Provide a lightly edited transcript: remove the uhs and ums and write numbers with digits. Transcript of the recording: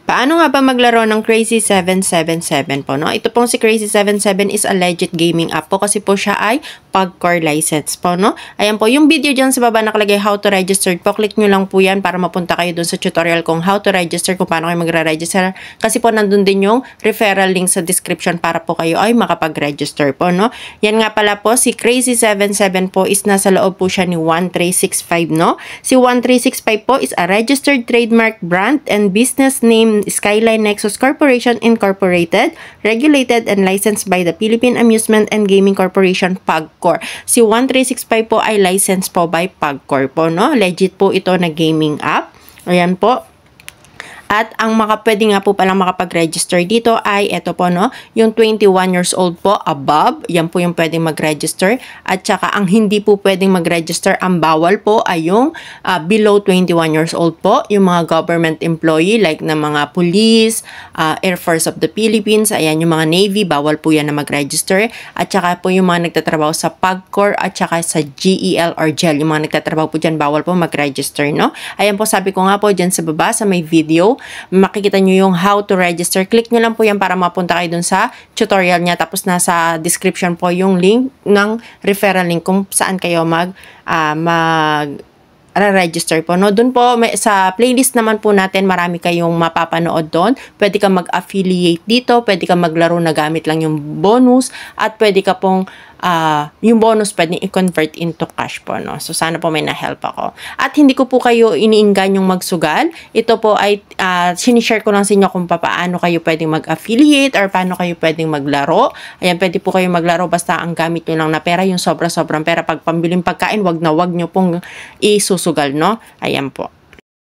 Paano nga ba maglaro ng Crazy 777 po, no? Ito pong si Crazy 77 is a legit gaming app po kasi po siya ay PAGCOR license po, no? Ayan po, yung video dyan sa baba nakalagay how to register po. Click nyo lang po yan para mapunta kayo dun sa tutorial kung how to register, kung paano kayo magre-register. Kasi po nandun din yung referral link sa description para po kayo ay makapag-register po, no? Yan nga pala po, si Crazy 77 po is nasa loob po siya ni 1365, no? Si 1365 po is a registered trademark brand and business name Skyline Nexus Corporation Incorporated, regulated and licensed by the Philippine Amusement and Gaming Corporation, PAGCOR. Si 1365 po ay licensed po by PAGCOR po, no? Legit po ito na gaming app. Ayan po. At ang pwede nga po palang makapag-register dito ay ito po, no, yung 21 years old po above, yan po yung pwedeng mag-register. At saka ang hindi po pwedeng mag-register, ang bawal po ay yung below 21 years old po, yung mga government employee like na mga police, Air Force of the Philippines, ayan yung mga Navy, bawal po yan na mag-register. At saka po yung mga nagtatrabaho sa PAGCOR at saka sa GEL or GEL, yung mga nagtatrabaho po dyan, bawal po mag-register, no. Ayan po, sabi ko nga po dyan sa baba sa may video, makikita nyo yung how to register. Click nyo lang po yan para mapunta kayo dun sa tutorial niya. Tapos nasa description po yung link ng referral link kung saan kayo register po, no? Doon po sa playlist naman po natin, marami kayong mapapanood doon. Pwede ka mag-affiliate dito, pwede ka maglaro na gamit lang yung bonus, at pwede ka pong yung bonus pwede i-convert into cash po, no? So sana po may na-help ako. At hindi ko po kayo iniinggan yung magsugal. Ito po ay sinishare ko lang sa inyo kung paano kayo pwedeng mag-affiliate or paano kayo pwedeng maglaro. Ayan, pwede po kayo maglaro basta ang gamit nyo lang na pera, yung sobra-sobrang pera. Pag pambiling pagkain, wag nyo pong isusugal, no? Ayan po.